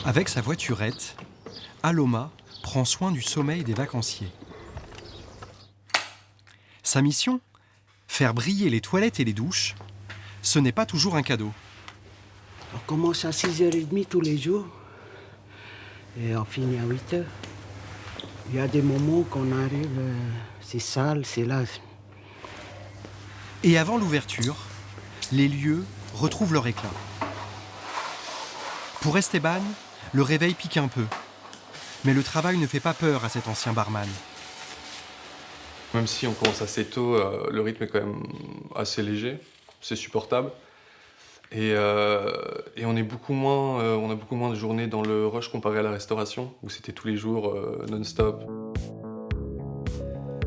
Avec sa voiturette, Aloma prend soin du sommeil des vacanciers. Sa mission ? Faire briller les toilettes et les douches, ce n'est pas toujours un cadeau. On commence à 6h30 tous les jours et on finit à 8h. Il y a des moments qu'on arrive, c'est sale, c'est là. Et avant l'ouverture, les lieux retrouvent leur éclat. Pour Esteban, le réveil pique un peu. Mais le travail ne fait pas peur à cet ancien barman. Même si on commence assez tôt, le rythme est quand même assez léger, c'est supportable. Et on a beaucoup moins de journées dans le rush comparé à la restauration, où c'était tous les jours non-stop.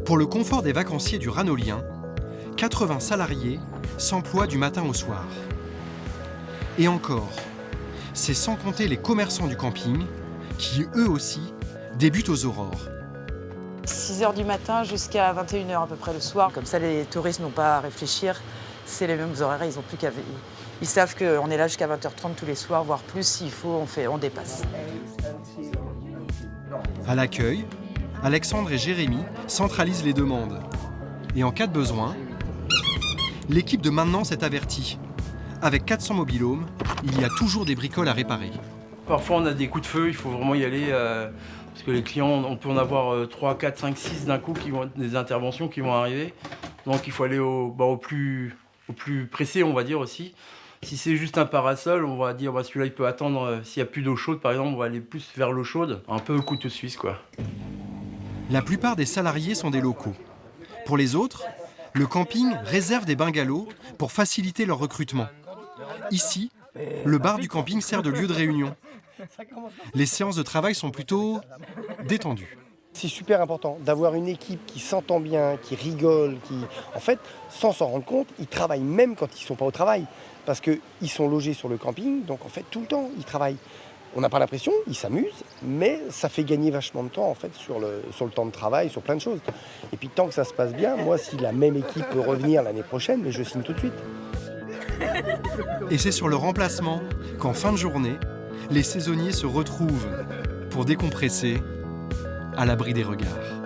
Pour le confort des vacanciers du Ranolien, 80 salariés s'emploient du matin au soir. Et encore, c'est sans compter les commerçants du camping, qui eux aussi débutent aux aurores. 6h du matin jusqu'à 21h à peu près le soir. Comme ça, les touristes n'ont pas à réfléchir. C'est les mêmes horaires, ils ont plus qu'à... Ils savent qu'on est là jusqu'à 20h30 tous les soirs, voire plus. S'il faut, on dépasse. À l'accueil, Alexandre et Jérémy centralisent les demandes. Et en cas de besoin, l'équipe de maintenance est avertie. Avec 400 mobil-homes, il y a toujours des bricoles à réparer. Parfois, on a des coups de feu, il faut vraiment y aller. Parce que les clients, on peut en avoir 3, 4, 5, 6 d'un coup, des interventions qui vont arriver. Donc il faut aller au plus pressé, on va dire aussi. Si c'est juste un parasol, on va dire celui-là il peut attendre. S'il n'y a plus d'eau chaude, par exemple, on va aller plus vers l'eau chaude. Un peu au couteau suisse, quoi. La plupart des salariés sont des locaux. Pour les autres, le camping réserve des bungalows pour faciliter leur recrutement. Ici, le bar du camping sert de lieu de réunion. Les séances de travail sont plutôt détendues. C'est super important d'avoir une équipe qui s'entend bien, qui rigole, qui, en fait, sans s'en rendre compte, ils travaillent même quand ils ne sont pas au travail. Parce qu'ils sont logés sur le camping, donc en fait, tout le temps, ils travaillent. On n'a pas l'impression, ils s'amusent, mais ça fait gagner vachement de temps, en fait, sur le temps de travail, sur plein de choses. Et puis, tant que ça se passe bien, moi, si la même équipe peut revenir l'année prochaine, mais je signe tout de suite. Et c'est sur le remplacement qu'en fin de journée, les saisonniers se retrouvent pour décompresser à l'abri des regards.